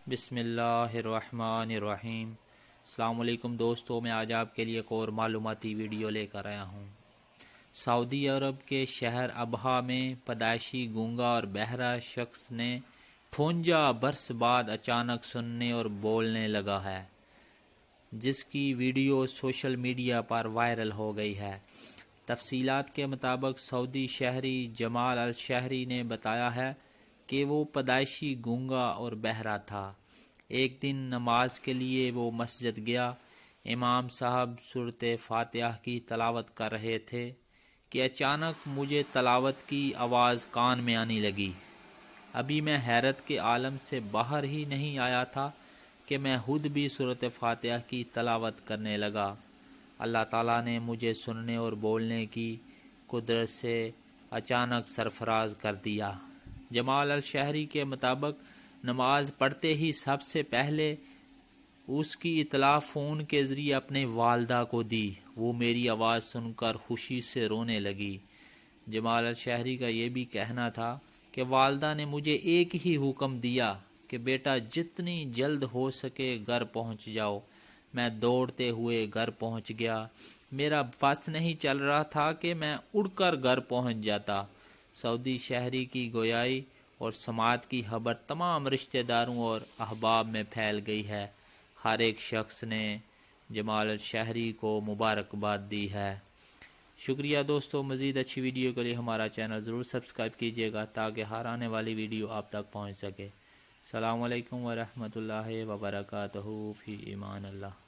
بسم اللہ الرحمن الرحیم۔ السلام علیکم دوستو، میں آج آپ کے لیے ایک اور معلوماتی ویڈیو لے کر آیا ہوں۔ سعودی عرب کے شہر ابہا میں پیدائشی گونگا اور بہرا شخص نے 58 برس بعد اچانک سننے اور بولنے لگا ہے، جس کی ویڈیو سوشل میڈیا پر وائرل ہو گئی ہے۔ تفصیلات کے مطابق سعودی شہری جمال الشہری نے بتایا ہے کہ وہ پیدائشی گونگا اور بہرا تھا۔ ایک دن نماز کے لیے وہ مسجد گیا۔ امام صاحب سورۃ فاتحہ کی تلاوت کر رہے تھے کہ اچانک مجھے تلاوت کی آواز کان میں آنے لگی۔ ابھی میں حیرت کے عالم سے باہر ہی نہیں آیا تھا کہ میں خود بھی سورۃ فاتحہ کی تلاوت کرنے لگا۔ اللہ تعالیٰ نے مجھے سننے اور بولنے کی قدرت سے اچانک سرفراز کر دیا۔ جمال الشہری کے مطابق نماز پڑھتے ہی سب سے پہلے اس کی اطلاع فون کے ذریعے اپنے والدہ کو دی۔ وہ میری آواز سن کر خوشی سے رونے لگی۔ جمال الشہری کا یہ بھی کہنا تھا کہ والدہ نے مجھے ایک ہی حکم دیا کہ بیٹا جتنی جلد ہو سکے گھر پہنچ جاؤ۔ میں دوڑتے ہوئے گھر پہنچ گیا۔ میرا بس نہیں چل رہا تھا کہ میں اڑ کر گھر پہنچ جاتا۔ سعودی شہری کی گویائی اور سماعت کی خبر تمام رشتہ داروں اور احباب میں پھیل گئی ہے۔ ہر ایک شخص نے جمال الشہری کو مبارکباد دی ہے۔ شکریہ دوستو، مزید اچھی ویڈیو کے لیے ہمارا چینل ضرور سبسکرائب کیجیے گا تاکہ ہر آنے والی ویڈیو آپ تک پہنچ سکے۔ السلام علیکم ورحمۃ اللہ وبرکاتہ، فی امان اللہ۔